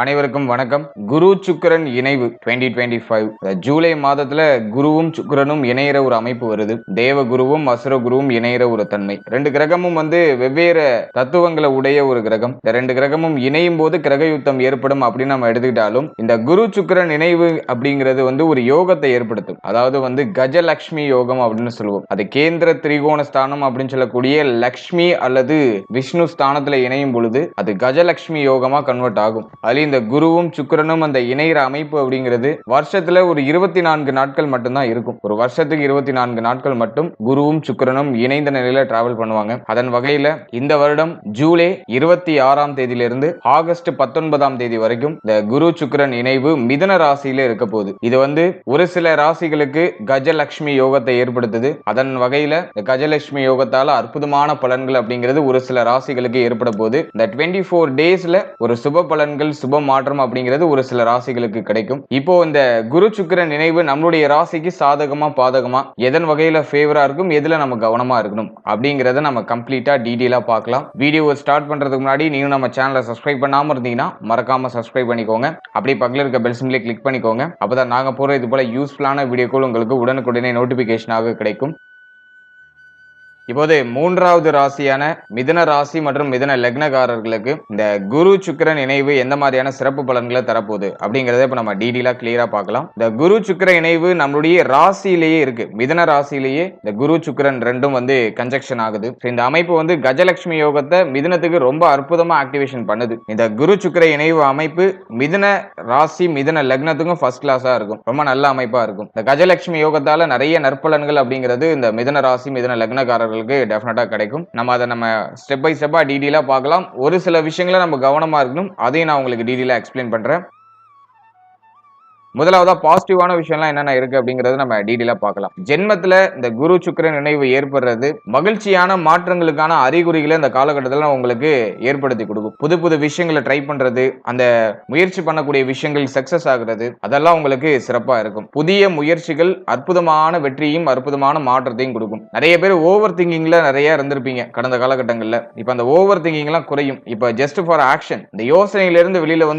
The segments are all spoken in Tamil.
அனைவருக்கும் வணக்கம். குரு சுக்கிரன் இணைவு 2025 ஜூலை மாதத்துல குருவும் சுக்கிரனும் இணையிற ஒரு அமைப்பு வருது. தேவ குருவும் அசுர குருவும் இணையிற ஒரு தன்மை. ரெண்டு கிரகமும் வெவ்வேறு தத்துவங்களை உடைய ஒரு கிரகம். இந்த ரெண்டு கிரகமும் இணையும் போது கிரக யுத்தம் ஏற்படும் அப்படின்னு நம்ம எடுத்துக்கிட்டாலும் இந்த குரு சுக்கிரன் இணைவு அப்படிங்கிறது ஒரு யோகத்தை ஏற்படுத்தும். அதாவது கஜலட்சுமி யோகம் அப்படின்னு சொல்லுவோம். அது கேந்திர திரிகோண ஸ்தானம் அப்படின்னு சொல்லக்கூடிய லக்ஷ்மி அல்லது விஷ்ணு ஸ்தானத்துல இணையும் பொழுது அது கஜலட்சுமி யோகமா கன்வெர்ட் ஆகும். இந்த குருவும் சுக்கிரனும் அந்த இணைகிற அமைப்பு அப்படிங்கிறது வருஷத்துல ஒரு 24 நாட்கள் மட்டும்தான் இருக்கும். ஒரு வருஷத்துக்கு 24 நாட்கள் மட்டும் குருவும் சுக்கிரனும் இணைந்த நிலையில டிராவல் பண்ணுவாங்க. அதன் வகையில இந்த வருடம் ஜூலை 26ஆம் தேதியிலிருந்து ஆகஸ்ட் 19ஆம் தேதி வரைக்கும் இந்த குரு சுக்கிரன் இணைவு மிதுன ராசியில இருக்க போகுது. இது ஒரு சில ராசிகளுக்கு கஜலட்சுமி யோகத்தை ஏற்படுத்துது. அதன் வகையில இந்த கஜலட்சுமி யோகத்தால அற்புதமான பலன்கள் அப்படிங்கிறது ஒரு சில ராசிகளுக்கு ஏற்பட போகுது. இந்த 24 டேஸ்ல ஒரு சுப பலன்கள் சுப மாற்றம் அப்படிங்கிறது ஒரு சில ராசிகளுக்கு கிடைக்கும். இப்போ இந்த குரு சுக்கிரன் இணைவு நம்மளுடைய ராசிக்கு சாதகமா பாதகமா எதன் வகையில ஃபேவரா இருக்கும், எதுல நம்ம கவனமா இருக்கணும் அப்படிங்கறத நம்ம கம்ப்ளீட்டா டீடைலா பார்க்கலாம். வீடியோவை ஸ்டார்ட் பண்றதுக்கு முன்னாடி நீங்க நம்ம சேனலை சப்ஸ்கிரைப் பண்ணாம இருந்தீங்கன்னா மறக்காம சப்ஸ்கிரைப் பண்ணிக்கோங்க. அப்படியே பக்கத்துல இருக்க பெல் சிம்பிளை கிளிக் பண்ணிக்கோங்க. அப்பதான் நாங்க போற இது போல யூஸ்ஃபுல்லான வீடியோக்கள் உங்களுக்கு உடனுக்குடனே நோட்டிபிகேஷனாக கிடைக்கும். இப்போது மூன்றாவது ராசியான மிதுன ராசி மற்றும் மிதுன லக்னக்காரர்களுக்கு இந்த குரு சுக்கிரன் இணைவு எந்த மாதிரியான சிறப்பு பலன்களை தரப்போகுது அப்படிங்கறத இப்ப நம்ம டீடைலா கிளியரா பார்க்கலாம். இந்த குரு சுக்கிர இணைவு நம்மளுடைய ராசியிலேயே இருக்கு. மிதுன ராசியிலேயே இந்த குரு சுக்கிரன் ரெண்டும் கன்ஜெக்ஷன் ஆகுது. இந்த அமைப்பு கஜலட்சுமி யோகத்தை மிதுனத்துக்கு ரொம்ப அற்புதமா ஆக்டிவேஷன் பண்ணுது. இந்த குரு சுக்கிர இணைவு அமைப்பு மிதுன ராசி மிதுன லக்னத்துக்கும் ஃபர்ஸ்ட் கிளாஸா இருக்கும். ரொம்ப நல்ல அமைப்பா இருக்கும். இந்த கஜலட்சுமி யோகத்தால நிறைய நற்பலன்கள் அப்படிங்கிறது இந்த மிதுன ராசி மிதுன லக்னக்காரர்கள் டெஃபினட்டா கிடைக்கும். நம்ம ஸ்டெப் பை ஸ்டெப்பா டீடைலா பார்க்கலாம். ஒரு சில விஷயங்களை நம்ம கவனமா இருக்கணும். அதையும் நான் உங்களுக்கு டீடைலா எக்ஸ்பிளைன் பண்றேன். முதலாவதா பாசிட்டிவான விஷயம்லாம் என்னென்ன இருக்கு அப்படிங்கறது நம்ம டீடைலா பார்க்கலாம். ஜென்மத்துல இந்த குரு சுக்கிரன் இணைவு ஏற்படுறது மகிழ்ச்சியான மாற்றங்களுக்கான அறிகுறிகளை இந்த காலகட்டத்தில் உங்களுக்கு ஏற்படுத்தி கொடுக்கும். புது புது விஷயங்களை ட்ரை பண்றது, அந்த முயற்சி பண்ணக்கூடிய விஷயங்கள் சக்சஸ் ஆகுறது, அதெல்லாம் உங்களுக்கு சிறப்பா இருக்கும். புதிய முயற்சிகள் அற்புதமான வெற்றியும் அற்புதமான மாற்றத்தையும் கொடுக்கும். நிறைய பேர் ஓவர் திங்கிங்ல நிறைய இருந்திருப்பீங்க கடந்த காலகட்டங்கள்ல. இப்ப அந்த ஓவர் திங்கிங் எல்லாம் குறையும். இப்ப ஜஸ்ட் ஃபார் ஆக்ஷன், இந்த யோசனையில இருந்து வெளியில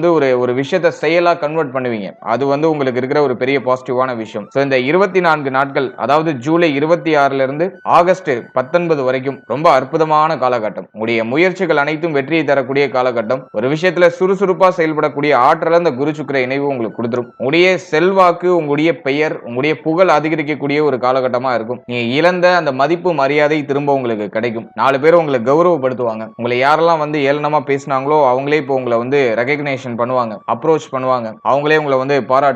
ஒரு விஷயத்தை செயலா கன்வெர்ட் பண்ணுவீங்க. அது உங்களுக்கு இருக்கிற ஒரு பெரிய பாசிட்டிவான விஷயம். சோ இந்த 24 நாட்கள், அதாவது ஜூலை 26ல இருந்து ஆகஸ்ட் 19 வரைக்கும் ரொம்ப அற்புதமான காலகட்டம். உங்களுடைய முயற்சிகள் அனைத்தும் வெற்றியை தரக்கூடிய காலகட்டம். ஒரு விஷயத்துல சுறுசுறுப்பா செயல்படக்கூடிய ஆற்றல் அந்த குரு சுக்கிர இணைவு உங்களுக்கு கொடுத்துரும். உங்களுடைய செல்வாக்கு, உங்களுடைய பெயர், உங்களுடைய புகழ் அதிகரிக்கக்கூடிய ஒரு காலகட்டமா இருக்கும். நீங்க இழந்த அந்த மதிப்பு மரியாதை திரும்ப உங்களுக்கு கிடைக்கும். 4 பேர் உங்களை கௌரவப்படுத்துவாங்க. உங்களை யாரெல்லாம் ஏளனமா பேசினாங்களோ அவங்களே இப்போ உங்களை ரெகக்னேஷன் பண்ணுவாங்க, அப்ரோச் பண்ணுவாங்க. அவங்களே உங்களை பாராட்டுவாங்க.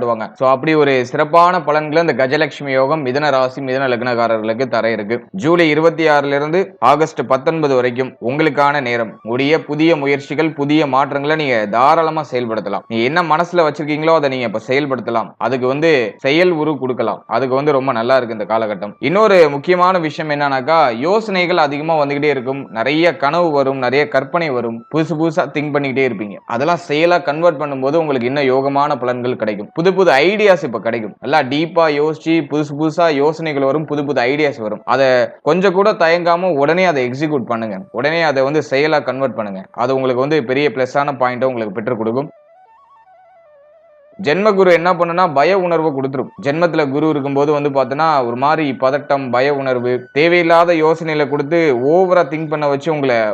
அப்படி ஒரு சிறப்பான பலன்களை இந்த கஜலட்சுமி யோகம் மிதுன ராசி மிதுன லக்னக்காரர்களுக்கு தர இருக்கு. ஜூலை 26ல இருந்து ஆகஸ்ட் 19 வரைக்கும் உங்களுக்கான நேரம். உடைய புதிய முயற்சிகள், புதிய மாற்றங்களை நீங்க தாராளமா செயல்படுத்தலாம். நீங்க என்ன மனசுல வச்சிருக்கீங்களோ அதை நீங்க இப்ப செயல்படுத்தலாம். அதுக்கு செயல் உரு கொடுக்கலாம். அதுக்கு ரொம்ப நல்லா இருக்கு இந்த காலகட்டம். இன்னொரு முக்கியமான விஷயம் என்னன்னாக்கா, யோசனைகள் அதிகமா வந்துகிட்டே இருக்கும். நிறைய கனவு வரும், நிறைய கற்பனை வரும். புதுசு புதுசா திங்க் பண்ணிக்கிட்டே இருப்பீங்க. அதெல்லாம் செயலா கன்வெர்ட் பண்ணும்போது உங்களுக்கு இன்னும் யோகமான பலன்கள் கிடைக்கும். புது புது ஐடியாஸ் இப்ப கிடைக்கும். எல்லாம் டீப்பா யோசிச்சு புதுசு புதுசா யோசனைகள் வரும், புது புது ஐடியாஸ் வரும். அதை கொஞ்சம் கூட தயங்காம உடனே அதை எக்ஸிக்யூட் பண்ணுங்க. உடனே அதை செயலா கன்வெர்ட் பண்ணுங்க. அது உங்களுக்கு பெரிய பிளஸான பாயிண்ட உங்களுக்கு பெற்றுக் கொடுக்கும். ஜென்ம குரு என்ன பண்ணுனா பய உணர்வு கொடுத்துரும். ஜென்மத்துல குரு இருக்கும்போது பார்த்தனா ஒரு மாதிரி பதட்டம், பய உணர்வு, தேவையில்லாத யோசனையில கொடுத்து ஓவரா திங்க் பண்ண வச்சு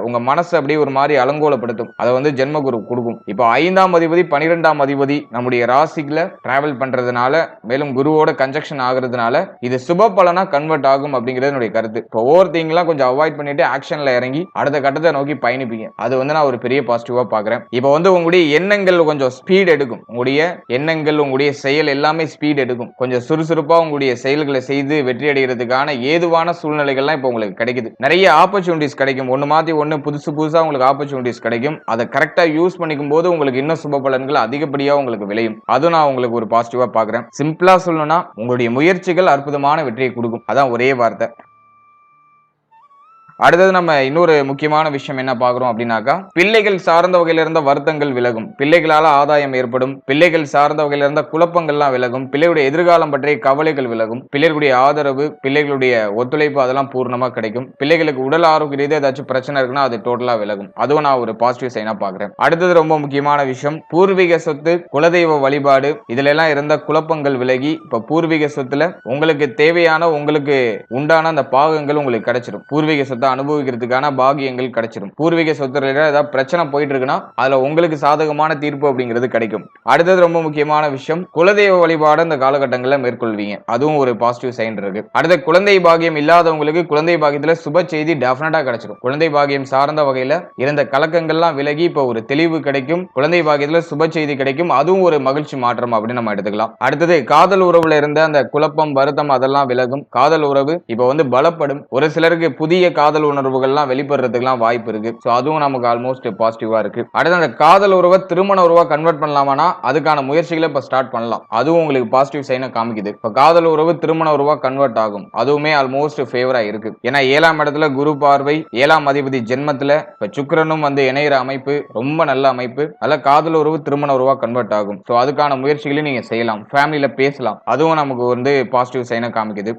உங்க மனசு அப்படியே ஒரு மாதிரி அலங்கோலப்படுத்தும். அதை ஜென்ம குரு கொடுக்கும். இப்போ 5ஆம் அதிபதி 12ஆம் அதிபதி நம்முடைய ராசிக்குள்ள டிராவல் பண்றதுனால, மேலும் குருவோட கன்ஜெக்ஷன் ஆகுறதுனால இது சுப பலனா கன்வெர்ட் ஆகும் அப்படிங்கிறது என்னுடைய கருத்து. இப்போ ஓவர் திங்க் எல்லாம் கொஞ்சம் அவாய்ட் பண்ணிட்டு ஆக்ஷன்ல இறங்கி அடுத்த கட்டத்தை நோக்கி பயணிப்பீங்க. அது நான் ஒரு பெரிய பாசிட்டிவா பாக்குறேன். இப்போ உங்களுடைய எண்ணங்கள் கொஞ்சம் ஸ்பீட் எடுக்கும். உங்களுடைய எண்ணங்கள், உங்களுடைய செயல் எல்லாமே ஸ்பீட் எடுக்கும். கொஞ்சம் சுறுசுறுப்பா உங்களுடைய செயல்களை செய்து வெற்றி அடைகிறதுக்கான ஏதுவான சூழ்நிலைகள்லாம் இப்போ உங்களுக்கு கிடைக்குது. நிறைய ஆப்பர்ச்சுனிட்டிஸ் கிடைக்கும். ஒன்னு மாத்தி ஒன்னு புதுசு புதுசா உங்களுக்கு ஆப்பர்ச்சுனிட்டிஸ் கிடைக்கும். அதை கரெக்டா யூஸ் பண்ணிக்கும் போது உங்களுக்கு இன்னும் சுப பலன்கள் அதிகப்படியா உங்களுக்கு விளையும். அது நான் உங்களுக்கு ஒரு பாசிட்டிவா பாக்குறேன். சிம்பிளா சொல்லணும்னா உங்களுடைய முயற்சிகள் அற்புதமான வெற்றியை கொடுக்கும். அதான் ஒரே வார்த்தை. அடுத்தது நம்ம இன்னொரு முக்கியமான விஷயம் என்ன பாக்குறோம் அப்படின்னாக்கா, பிள்ளைகள் சார்ந்த வகையில இருந்த வருத்தங்கள் விலகும், பிள்ளைகளால ஆதாயம் ஏற்படும், பிள்ளைகள் சார்ந்த வகையில இருந்த குழப்பங்கள்லாம் விலகும், பிள்ளைகளுடைய எதிர்காலம் பற்றிய கவலைகள் விலகும், பிள்ளைகளுடைய ஆதரவு, பிள்ளைகளுடைய ஒத்துழைப்பு அதெல்லாம் பூர்ணமா கிடைக்கும். பிள்ளைகளுக்கு உடல் ஆரோக்கிய ரீதியா ஏதாச்சும் பிரச்சனை இருக்குன்னா அது டோட்டலா விலகும். அதுவும் நான் ஒரு பாசிட்டிவ் சைனா பாக்குறேன். அடுத்தது ரொம்ப முக்கியமான விஷயம், பூர்வீக சொத்து, குலதெய்வ வழிபாடு, இதுல எல்லாம் இருந்த குழப்பங்கள் விலகி இப்ப பூர்வீக சொத்துல உங்களுக்கு தேவையான, உங்களுக்கு உண்டான அந்த பாகங்கள் உங்களுக்கு கிடைச்சிடும். பூர்வீக சொத்தை அனுபவிக்கிறதுக்கான பாகியங்கள் கிடைச்சிடும். பூர்வீக சொத்துல ஏதாவது பிரச்சனை போயிட்டு இருக்குன்னா அதுல உங்களுக்கு சாதகமான தீர்ப்பு அப்படிங்கிறது கிடைக்கும். அடுத்தது ரொம்ப முக்கியமான விஷயம், குலதெய்வ வழிபாடு இந்த காலகட்டங்களில் மேற்கொள்வீங்க. அதுவும் ஒரு பாசிட்டிவ் சைன் இருக்கு. அடுத்த குழந்தை பாகியம் இல்லாதவங்களுக்கு குழந்தை பாகியத்துல சுப செய்தி டெஃபினட்டா கிடைச்சிடும். குழந்தை பாகியம் சார்ந்த வகையில இருந்த கலக்கங்கள்லாம் விலகி இப்ப ஒரு தெளிவு கிடைக்கும். குழந்தை பாகியத்துல சுப செய்தி கிடைக்கும். அதுவும் ஒரு மகிழ்ச்சி மாற்றம் அப்படின்னு நம்ம எடுத்துக்கலாம். அடுத்தது காதல் உறவுல இருந்த அந்த குழப்பம், வருத்தம் அதெல்லாம் விலகும். காதல் உறவு இப்ப வந்து பலப்படும். ஒரு சிலருக்கு புதிய காதல் உணர்வுகள்லாம் வெளிப்படுறதுக்குலாம் வாய்ப்பு இருக்கு. சோ அதுவும் நமக்கு ஆல்மோஸ்ட் பாசிட்டிவா இருக்கு. அடுத்து அந்த காதல் உறவை திருமண உறவா கன்வெர்ட் பண்ணலாமானா அதுக்கான முயற்சிகளை இப்ப ஸ்டார்ட் பண்ணலாம். அதுவும் உங்களுக்கு பாசிட்டிவ் சைனை காமிக்குது. இப்ப காதல் உறவு திருமண உறவா கன்வெர்ட் ஆகும். அதுவுமே ஆல்மோஸ்ட் ஃபேவரா இருக்கு. ஏன்னா 7ஆம் இடத்துல குரு பார்வை, 7ஆம் அதிபதி ஜென்மத்துல இப்ப சுக்கிரனும் வந்து இணையிற அமைப்பு ரொம்ப நல்ல அமைப்பு. அதுல காதல் உறவு திருமண உறவா கன்வெர்ட் ஆகும். சோ அதுக்கான முயற்சிகளையும் நீங்க செய்யலாம், ஃபேமிலியில பேசலாம். அதுவும் நமக்கு வந்து பாசிட்டிவ் சைனை காமிக்குது.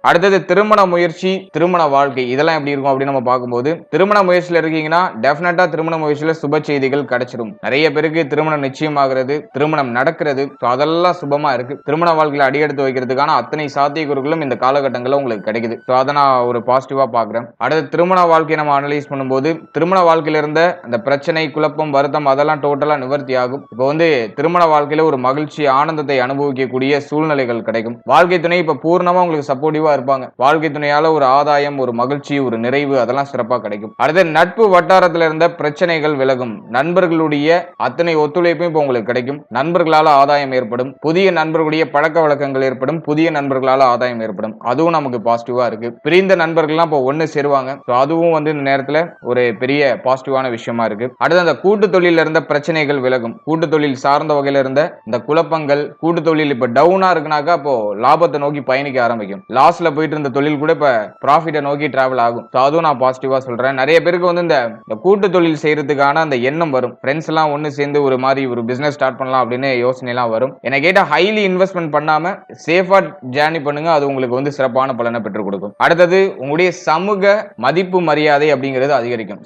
அடுத்தது திருமண முயற்சி, திருமண வாழ்க்கை இதெல்லாம் எப்படி இருக்கும் அப்படின்னு நம்ம பார்க்கும்போது, திருமண முயற்சியில இருக்கீங்கன்னா டெஃபினட்டா திருமண முயற்சியில சுப செய்திகள் கிடைச்சிடும். நிறைய பேருக்கு திருமணம் நிச்சயமாகிறது, திருமணம் நடக்கிறது. அதெல்லாம் சுபமா இருக்கு. திருமண வாழ்க்கையில அடியெடுத்து வைக்கிறதுக்கான அத்தனை சாத்தியக்கூறுகளும் இந்த காலகட்டங்களில் உங்களுக்கு கிடைக்குது. அதை நான் ஒரு பாசிட்டிவா பாக்குறேன். அடுத்து திருமண வாழ்க்கையை நம்ம அனலைஸ் பண்ணும்போது, திருமண வாழ்க்கையில இருந்த அந்த பிரச்சனை, குழப்பம், வருத்தம் அதெல்லாம் டோட்டலா நிவர்த்தி ஆகும். இப்போ வந்து திருமண வாழ்க்கையில ஒரு மகிழ்ச்சி, ஆனந்தத்தை அனுபவிக்கக்கூடிய சூழ்நிலைகள் கிடைக்கும். வாழ்க்கை துணை இப்ப பூர்ணமா உங்களுக்கு சப்போர்ட்டிவா இருப்பாங்க. வாழ்க்கை துணையால ஒரு ஆதாயம், ஒரு மகிழ்ச்சி, ஒரு நிறைவு அதெல்லாம் சிறப்பா கிடைக்கும். அடுத்து நட்பு வட்டாரத்துல இருந்த பிரச்சனைகள் விலகும். நண்பர்களுடைய அத்தனை ஒத்துழைப்பும் இப்ப உங்களுக்கு கிடைக்கும். நண்பர்களால ஆதாயம் ஏற்படும். புதிய நண்பர்களுடைய பழக்க வழக்கங்கள் ஏற்படும். புதிய நண்பர்களால ஆதாயம் ஏற்படும். அதுவும் நமக்கு பாசிட்டிவா இருக்கு. பிரிந்த நண்பர்கள்லாம் இப்போ ஒண்ணு சேருவாங்க. அதுவும் வந்து இந்த நேரத்துல ஒரு பெரிய பாசிட்டிவான விஷயமா இருக்கு. அடுத்து அந்த கூட்டு தொழில இருந்த பிரச்சனைகள் விலகும். கூட்டு தொழில் சார்ந்த வகையில இருந்த இந்த குழப்பங்கள், கூட்டு தொழில் இப்ப டவுனா இருக்குனாக்கா அப்போ லாபத்தை நோக்கி பயணிக்க ஆரம்பிக்கும். லாஸ்ட்ல போயிட்டு இருந்த தொழில் கூட இப்ப ப்ராஃபிட்டை நோக்கி டிராவல் ஆகும். அதுவும் நான் பாசிட்டிவா சொல்றேன். நிறைய பேருக்கு வந்து இந்த கூட்டு தொழில் செய்யறதுக்கான அந்த எண்ணம் வரும். ஃப்ரெண்ட்ஸ் எல்லாம் ஒண்ணு சேர்ந்து ஒரு மாதிரி ஒரு பிசினஸ் ஸ்டார்ட் பண்ணலாம் அப்படின்னு யோசனை எல்லாம் வரும். என்ன கேட்டா ஹைலி இன்வெஸ்ட்மெண்ட் பண்ணாம சேஃபா ஜேர்னி பண்ணுங்க. அது உங்களுக்கு வந்து சிறப்பான பலனை பெற்றுக் கொடுக்கும். அடுத்தது உங்களுடைய சமூக மதிப்பு மரியாதை அப்படிங்கிறது அதிகரிக்கும்.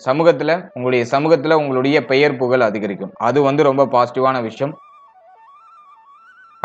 உங்களுடைய சமூகத்துல உங்களுடைய பெயர் புகழ் அதிகரிக்கும். அது வந்து ரொம்ப பாசிட்டிவான விஷயம்.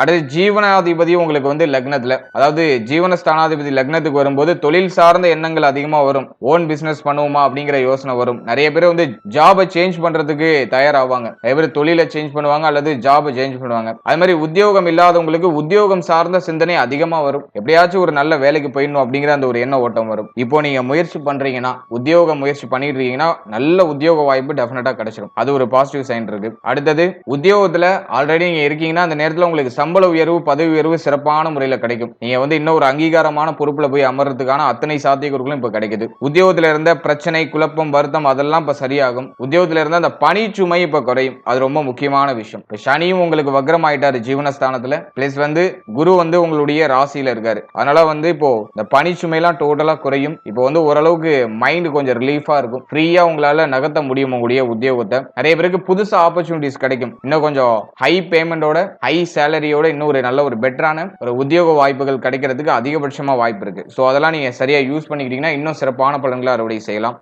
அடுத்து ஜீவனாதிபதி உங்களுக்கு வந்து லக்னத்துல, அதாவது ஜீவனஸ்தானாதிபதி லக்னத்துக்கு வரும்போது தொழில் சார்ந்த எண்ணங்கள் அதிகமா வரும். ஓன் பிசினஸ் பண்ணுவோமா அப்படிங்கிற யோசனை வரும். நிறைய பேர் வந்து ஜாபை சேஞ்ச் பண்றதுக்கு தயாராவாங்க. நிறைய பேர் தொழிலை சேஞ்ச் பண்ணுவாங்க அல்லது ஜாபை சேஞ்ச் பண்ணுவாங்க. அது மாதிரி உத்தியோகம் இல்லாதவங்களுக்கு உத்தியோகம் சார்ந்த சிந்தனை அதிகமா வரும். எப்படியாச்சும் ஒரு நல்ல வேலைக்கு போயிடணும் அப்படிங்கிற அந்த ஒரு எண்ண ஓட்டம் வரும். இப்போ நீங்க முயற்சி பண்றீங்கன்னா, உத்தியோக முயற்சி பண்ணிட்டு இருக்கீங்கன்னா நல்ல உத்தியோக வாய்ப்பு டெஃபினட்டா கிடைச்சிடும். அது ஒரு பாசிட்டிவ் சைன் இருக்கு. அடுத்தது உத்தியோகத்துல ஆல்ரெடி நீங்க இருக்கீங்கன்னா அந்த நேரத்துல உங்களுக்கு சம்பள உயர்வு, பதவி உயர்வு சிறப்பான முறையில் கிடைக்கும். நீங்க வந்து இன்னும் ஒரு அங்கீகாரமான பொறுப்புல போய் அமர்றதுக்கான அத்தனை சாத்தியக்கூறுகளும் இப்ப கிடைக்குது. உத்தியோகத்துல இருந்த பிரச்சனை, குழப்பம், வருத்தம் அதெல்லாம் இப்ப சரியாகும். உத்தியோகத்துல இருந்த அந்த பணி சுமை இப்ப குறையும். அது ரொம்ப முக்கியமான விஷயம். இப்ப சனியும் உங்களுக்கு வக்ரம் ஆயிட்டாரு ஜீவனஸ்தானத்துல, பிளஸ் வந்து குரு வந்து உங்களுடைய ராசியில இருக்காரு. அதனால வந்து இப்போ இந்த பணி சுமை எல்லாம் டோட்டலா குறையும். இப்போ வந்து ஓரளவுக்கு மைண்ட் கொஞ்சம் ரிலீஃபா இருக்கும். ஃப்ரீயா உங்களால நகர்த்த முடியும் உங்களுடைய உத்தியோகத்தை. நிறைய பேருக்கு புதுசா ஆப்பர்ச்சுனிட்டிஸ் கிடைக்கும். இன்னும் கொஞ்சம் ஹை பேமெண்டோட, ஹை சேலரியோட இன்னும் ஒரு நல்ல ஒரு பெட்டரான ஒரு உத்தியோக வாய்ப்புகள் கிடைக்கிறதுக்கு அதிகபட்சமா வாய்ப்பு இருக்கு. சோ அதெல்லாம் நீங்க சரியா யூஸ் பண்ணிக்கிட்டீங்கன்னா இன்னும் சிறப்பான பலன்களை அறுவடை செய்யலாம்.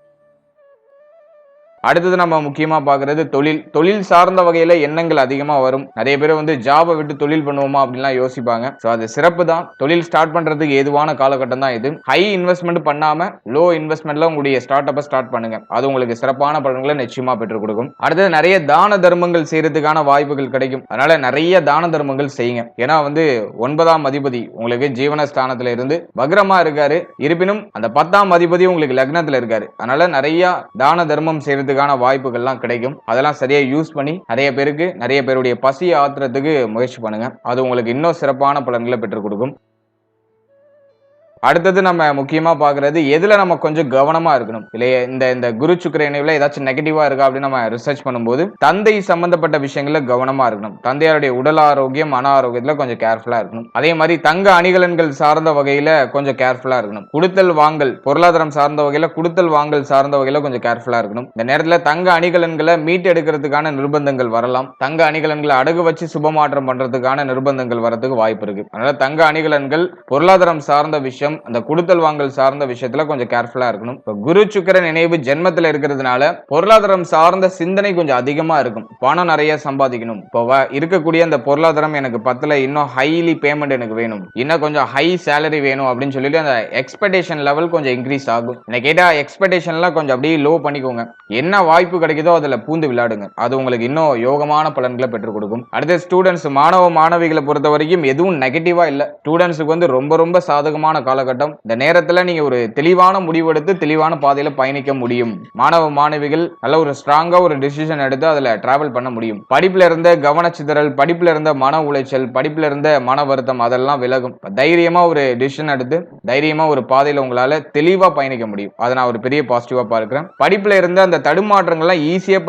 அடுத்தது நம்ம முக்கியமா பாக்குறது தொழில் சார்ந்த வகையில எண்ணங்கள் அதிகமா வரும். நிறைய பேர் வந்து ஜாபை விட்டு தொழில் பண்ணுவோமா அப்படின்லாம் யோசிப்பாங்க. சோ அது சிறப்பு தான். தொழில் ஸ்டார்ட் பண்றதுக்கு ஏதுவான காலகட்டம் தான் இது. ஹை இன்வெஸ்ட்மெண்ட் பண்ணாம லோ இன்வெஸ்ட்மெண்ட்ல உங்களுடைய ஸ்டார்ட் அப்ப ஸ்டார்ட் பண்ணுங்க. அது உங்களுக்கு சிறப்பான பலன்களை நிச்சயமா பெற்றுக் கொடுக்கும். அடுத்தது நிறைய தான தர்மங்கள் செய்யறதுக்கான வாய்ப்புகள் கிடைக்கும். அதனால நிறைய தான தர்மங்கள் செய்யுங்க. ஏன்னா வந்து 9ஆம் அதிபதி உங்களுக்கு ஜீவனஸ்தானத்துல இருந்து வக்ரமா இருக்காரு. இருப்பினும் அந்த 10ஆம் அதிபதி உங்களுக்கு லக்னத்துல இருக்காரு. அதனால நிறைய தான தர்மம் செய்யறது வாய்ப்புகள்லாம் கிடைக்கும். அதெல்லாம் சரியா யூஸ் பண்ணி நிறைய பேருடைய பசியை ஆத்துறதுக்கு முயற்சி பண்ணுங்க. அது உங்களுக்கு இன்னும் சிறப்பான பலன்களை பெற்றுக் கொடுக்கும். அடுத்தது நம்ம முக்கியமா பாக்குறது எதுல நம்ம கொஞ்சம் கவனமா இருக்கணும் இல்லையே, இந்த குரு சுக்கிர இணைவுல ஏதாச்சும் நெகட்டிவா இருக்கா அப்படின்னு நம்ம ரிசர்ச் பண்ணும்போது தந்தை சம்பந்தப்பட்ட விஷயங்கள்ல கவனமா இருக்கணும். தந்தையாருடைய உடல் ஆரோக்கியம், மன ஆரோக்கியத்துல கொஞ்சம் கேர்ஃபுல்லா இருக்கணும். அதே மாதிரி தங்க அணிகலன்கள் சார்ந்த வகையில கொஞ்சம் கேர்ஃபுல்லா இருக்கணும். குடுத்தல் வாங்கல், பொருளாதாரம் சார்ந்த வகையில குடுத்தல் வாங்கல் சார்ந்த வகையில கொஞ்சம் கேர்ஃபுல்லா இருக்கணும். இந்த நேரத்துல தங்க அணிகலன்களை மீட்டு எடுக்கிறதுக்கான நிர்பந்தங்கள் வரலாம். தங்க அணிகலன்களை அடகு வச்சு சுபமாற்றம் பண்றதுக்கான நிர்பந்தங்கள் வரதுக்கு வாய்ப்பு இருக்கு. அதனால தங்க அணிகலன்கள், பொருளாதாரம் சார்ந்த விஷயம், அந்த குடுத்தல் வாங்கல் சார்ந்த விஷயத்துல கொஞ்சம் கேர்ஃபுல்லா இருக்கணும். குரு சுக்கிரன் இணைவு ஜென்மத்துல இருக்கிறதுனால பொருளாதாரம் சார்ந்த சிந்தனை கொஞ்சம் அதிகமா இருக்கும். பணம் நிறைய சம்பாதிக்கணும், இப்போ இருக்கக்கூடிய அந்த பொருளாதாரம் எனக்கு பத்தல, இன்னும் ஹைலி பேமெண்ட் எனக்கு வேணும், இன்னும் கொஞ்சம் ஹை சேலரி வேணும் அப்படின்னு சொல்லிட்டு அந்த எக்ஸ்பெக்டேஷன் லெவல் கொஞ்சம் இன்க்ரீஸ் ஆகும். என்ன கேட்டா எக்ஸ்பெக்டேஷன்லாம் கொஞ்சம் அப்படியே லோ பண்ணிக்கோங்க. என்ன வாய்ப்பு கிடைக்குதோ அதுல பூந்து விளையாடுங்க. அது உங்களுக்கு இன்னும் யோகமான பலன்களை பெற்றுக் கொடுக்கும். அடுத்த ஸ்டூடெண்ட்ஸ், மாணவ மாணவிகளை பொறுத்த வரைக்கும் எதுவும் நெகட்டிவா இல்ல. ஸ்டூடெண்ட்ஸுக்கு வந்து ரொம்ப ரொம்ப சாதகமான காலகட்டம். இந்த நேரத்துல நீங்க ஒரு தெளிவான முடிவெடுத்து தெளிவான பாதையில பயணிக்க முடியும். மாணவ மாணவிகள் நல்ல ஒரு ஸ்ட்ராங்கா ஒரு டிசிஷன் எடுத்து அதுல டிராவல் பண்ண முடியும். படிப்புல இருந்த கவனச்சிதறல், படிப்புல இருந்த மன உளைச்சல், படிப்புல இருந்த மன வருத்தம் அதெல்லாம் விலகும். தைரியமா ஒரு டிசிஷன் எடுத்து தைரியமா ஒரு பாதையில உங்களால தெளிவா பயணிக்க முடியும். அதை நான் ஒரு பெரிய பாசிட்டிவா பார்க்கிறேன். படிப்புல இருந்த அந்த தடுமாற்றங்கள்லாம் ஈஸியா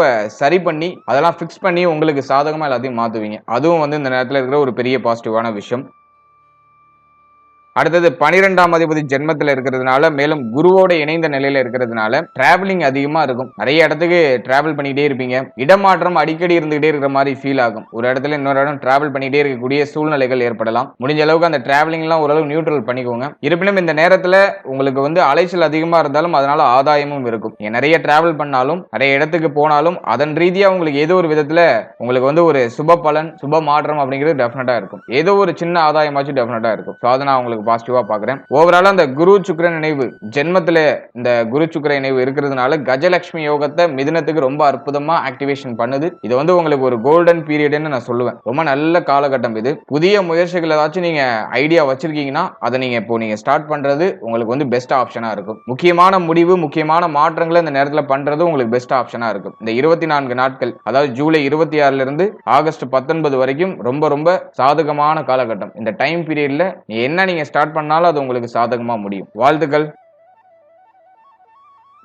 சரி பண்ணி அதெல்லாம் பிக்ஸ் பண்ணி உங்களுக்கு சாதகமா எல்லாத்தையும் மாத்துவீங்க. அதுவும் வந்து இந்த நேரத்தில் இருக்கிற ஒரு பெரிய பாசிட்டிவான விஷயம். அடுத்தது 12ஆம் அதிபதி ஜென்மத்தில் இருக்கிறதுனால, மேலும் குருவோட இணைந்த நிலையில இருக்கிறதுனால டிராவலிங் அதிகமா இருக்கும். நிறைய இடத்துக்கு டிராவல் பண்ணிட்டே இருப்பீங்க. இடமாற்றம் அடிக்கடி இருந்துகிட்டே இருக்கிற மாதிரி ஃபீல் ஆகும். ஒரு இடத்துல இன்னொரு இடம் டிராவல் பண்ணிட்டே இருக்கக்கூடிய சூழ்நிலைகள் ஏற்படலாம். முடிஞ்ச அளவுக்கு அந்த டிராவலிங் எல்லாம் ஓரளவு நியூட்ரல் பண்ணிக்கோங்க. இருப்பினும் இந்த நேரத்துல உங்களுக்கு வந்து அலைச்சல் அதிகமா இருந்தாலும் அதனால ஆதாயமும் இருக்கும். நீங்க நிறைய டிராவல் பண்ணாலும், நிறைய இடத்துக்கு போனாலும் அதன் ரீதியா உங்களுக்கு ஏதோ ஒரு விதத்துல உங்களுக்கு வந்து ஒரு சுப பலன், சுப மாற்றம் அப்படிங்கிறது டெஃபினட்டா இருக்கும். ஏதோ ஒரு சின்ன ஆதாயமாச்சும் டெஃபினட்டா இருக்கும். அதை நான் உங்களுக்கு பாசிட்டிவா பாக்குறேன். ஓவராலா அந்த குரு சுக்கிரன் இணைவு ஜென்மத்துல இந்த குரு சுக்கிர இணைவு இருக்கிறதுனால கஜலட்சுமி யோகத்தை மிதுனத்துக்கு ரொம்ப அற்புதமா ஆக்டிவேஷன் பண்ணுது. இது வந்து உங்களுக்கு ஒரு கோல்டன் பீரியட்னு நான் சொல்லுவேன். ரொம்ப நல்ல காலகட்டம் இது. புதிய முயற்சிகள் ஏதாச்சும் நீங்க ஐடியா வச்சிருக்கீங்கன்னா அதை நீங்க ஸ்டார்ட் பண்றது உங்களுக்கு வந்து பெஸ்ட் ஆப்ஷனா இருக்கும். முக்கியமான முடிவு, முக்கியமான மாற்றங்களை இந்த நேரத்துல பண்றது உங்களுக்கு பெஸ்ட் ஆப்ஷனா இருக்கும். இந்த 24 நாட்கள், அதாவது ஜூலை 26ல இருந்து ஆகஸ்ட் 19 வரைக்கும் ரொம்ப ரொம்ப சாதகமான காலகட்டம். இந்த டைம் பீரியட்ல என்ன நீங்க ஸ்டார்ட் பண்ணாலும் அது உங்களுக்கு சாதகமா முடியும். வாழ்த்துக்கள்.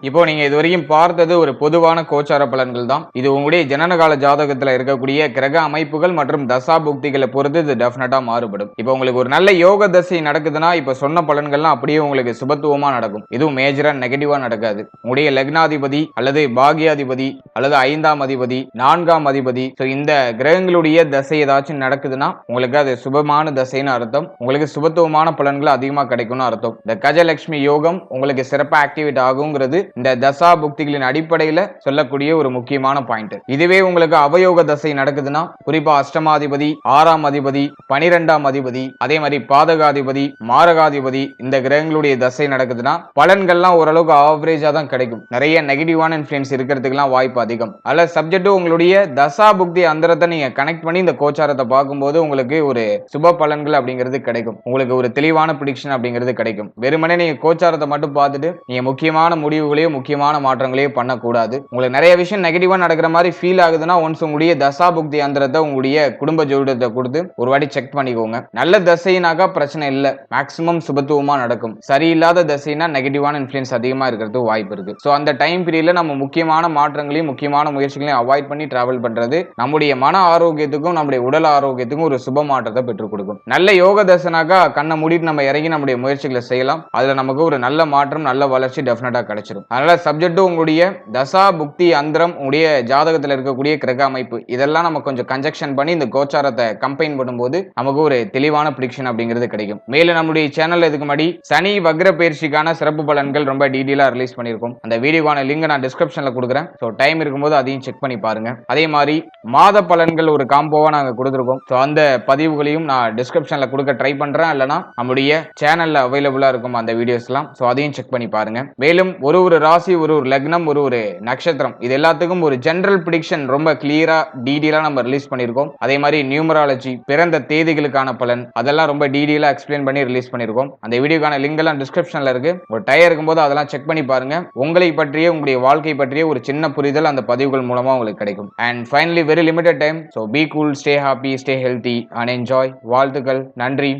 இப்போ நீங்க இதுவரைக்கும் பார்த்தது ஒரு பொதுவான கோச்சார பலன்கள் தான். இது உங்களுடைய ஜனனகால ஜாதகத்துல இருக்கக்கூடிய கிரக அமைப்புகள் மற்றும் தசா புக்திகளை பொறுத்து இது டெஃபினட்டா மாறுபடும். இப்போ உங்களுக்கு ஒரு நல்ல யோக தசை நடக்குதுன்னா இப்ப சொன்ன பலன்கள்லாம் அப்படியே உங்களுக்கு சுபத்துவமா நடக்கும். இதுவும் மேஜரா நெகட்டிவா நடக்காது. உங்களுடைய லக்னாதிபதி அல்லது பாகியாதிபதி அல்லது 5ஆம் அதிபதி, 4ஆம் அதிபதி, இந்த கிரகங்களுடைய தசை ஏதாச்சும் நடக்குதுன்னா உங்களுக்கு அது சுபமான தசைன்னு அர்த்தம். உங்களுக்கு சுபத்துவமான பலன்கள் அதிகமா கிடைக்கும்னு அர்த்தம். இந்த கஜலட்சுமி யோகம் உங்களுக்கு சிறப்பா ஆக்டிவேட் ஆகுங்கிறது இந்த தசா புக்திகளின் அடிப்படையில சொல்லக்கூடிய ஒரு முக்கியமான பாயிண்ட். இதுவே உங்களுக்கு அவயோக தசை நடக்குதுன்னா, குறிப்பா அஷ்டமாதிபதி, 6ஆம் அதிபதி, 12ஆம் அதிபதி, அதே மாதிரி பாதகாதிபதி, மாரகாதிபதி, இந்த கிரகங்களுடைய தசை நடக்குதுன்னா பலன்கள்லாம் ஓரளவுக்கு ஆவரேஜா தான் கிடைக்கும். நிறைய நெகட்டிவான இன்ஃப்ளூயன்ஸ் இருக்கிறதுக்குலாம் வாய்ப்பு அதிகம். அல்ல சப்ஜெக்ட் உங்களுடைய தசா புக்தி அந்தரத்தை நீங்க கனெக்ட் பண்ணி இந்த கோச்சாரத்தை பார்க்கும்போது உங்களுக்கு ஒரு சுப பலன்கள் அப்படிங்கிறது கிடைக்கும். உங்களுக்கு ஒரு தெளிவான ப்ரெடிக்ஷன் அப்படிங்கிறது கிடைக்கும். வெறுமனே நீங்க கோச்சாரத்தை மட்டும் பார்த்துட்டு நீங்க முக்கியமான முடிவுகள் முக்கியமான மாற்றங்களையும் பண்ணக்கூடாது. உங்களுக்கு நிறைய விஷயம் நெகட்டிவா நடக்கிற மாதிரி ஃபீல் ஆகுதுன்னா ஒன்ஸ் உங்களுடைய தசா புக்தி அந்தரத்தை உங்களுடைய குடும்ப ஜோதிடத்தை கொடுத்து ஒரு வாட்டி செக் பண்ணிக்கோங்க. நல்ல தசைனாக்கா பிரச்சனை இல்லை, மேக்ஸிமம் சுபத்துவமா நடக்கும். சரியில்லாத தசைனா நெகட்டிவான இன்ஃப்ளூயன்ஸ் அதிகமா இருக்கிறது வாய்ப்பு இருக்கு. ஸோ அந்த டைம் பீரியட்ல நம்ம முக்கியமான மாற்றங்களையும் முக்கியமான முயற்சிகளையும் அவாய்ட் பண்ணி டிராவல் பண்றது நம்முடைய மன ஆரோக்கியத்துக்கும் நம்முடைய உடல் ஆரோக்கியத்துக்கும் ஒரு சுப மாற்றத்தை பெற்றுக் கொடுக்கும். நல்ல யோக தசைனாக்கா கண்ணை மூடிட்டு நம்ம இறங்கி நம்முடைய முயற்சிகளை செய்யலாம். அதுல நமக்கு ஒரு நல்ல மாற்றம், நல்ல வளர்ச்சி டெஃபினட்டா கிடைச்சிடும். அதனால சப்ஜெக்ட் உங்களுடைய தசா புக்தி அந்தரம், உங்களுடைய ஜாதகத்தில் இருக்கக்கூடிய கிரக அமைப்பு இதெல்லாம் நம்ம கொஞ்சம் கன்ஜெக்ஷன் பண்ணி இந்த கோச்சாரத்தை கம்பைன் பண்ணும்போது நமக்கு ஒரு தெளிவான ப்ரெடிக்ஷன் அப்படிங்கிறது கிடைக்கும். மேலும் நம்முடைய சேனல் இதுக்கு முன்னாடி சனி வக்ர பயிற்சிக்கான சிறப்பு பலன்கள் ரொம்ப டீடைலா ரிலீஸ் பண்ணியிருக்கோம். அந்த வீடியோக்கான லிங்க் நான் டிஸ்கிரிப்ஷன்ல கொடுக்குறேன். ஸோ டைம் இருக்கும்போது அதையும் செக் பண்ணி பாருங்க. அதே மாதிரி மாத பலன்கள் ஒரு காம்போவா நாங்க கொடுத்துருக்கோம். ஸோ அந்த பதிவுகளையும் நான் டிஸ்கிரிப்ஷன்ல கொடுக்க ட்ரை பண்றேன். இல்லைனா நம்முடைய சேனல்ல அவைலபிளா இருக்கும் அந்த வீடியோஸ்லாம். ஸோ அதையும் செக் பண்ணி பாருங்க. மேலும் ஒரு ராசி, ஒரு லக்னம், ஒரு நட்சத்திரம், இது எல்லாத்துக்கும் ஒரு ஜெனரல் ப்ரெடிக்ஷன் ரொம்ப கிளியரா டீடைலா நம்ம ரிலீஸ் பண்ணிருக்கோம். அதே மாதிரி நியூமராலஜி, பிறந்த தேதிகளுக்கான பலன் அதெல்லாம் ரொம்ப டீடைலா எக்ஸ்பிளைன் பண்ணி ரிலீஸ் பண்ணிருக்கோம். அந்த வீடியோக்கான லிங்க் எல்லாம் டிஸ்கிரிப்ஷன்ல இருக்கு. ஒரு டயர் இருக்கும்போது அதெல்லாம் செக் பண்ணி பாருங்க. உங்களை பற்றிய, உங்களுடைய வாழ்க்கை பற்றிய ஒரு சின்ன புரிதல் அந்த பதிவுகள் மூலமா உங்களுக்கு கிடைக்கும். And finally very limited time. So be cool, stay happy, stay healthy and enjoy. வாழ்த்துக்கள். நன்றி.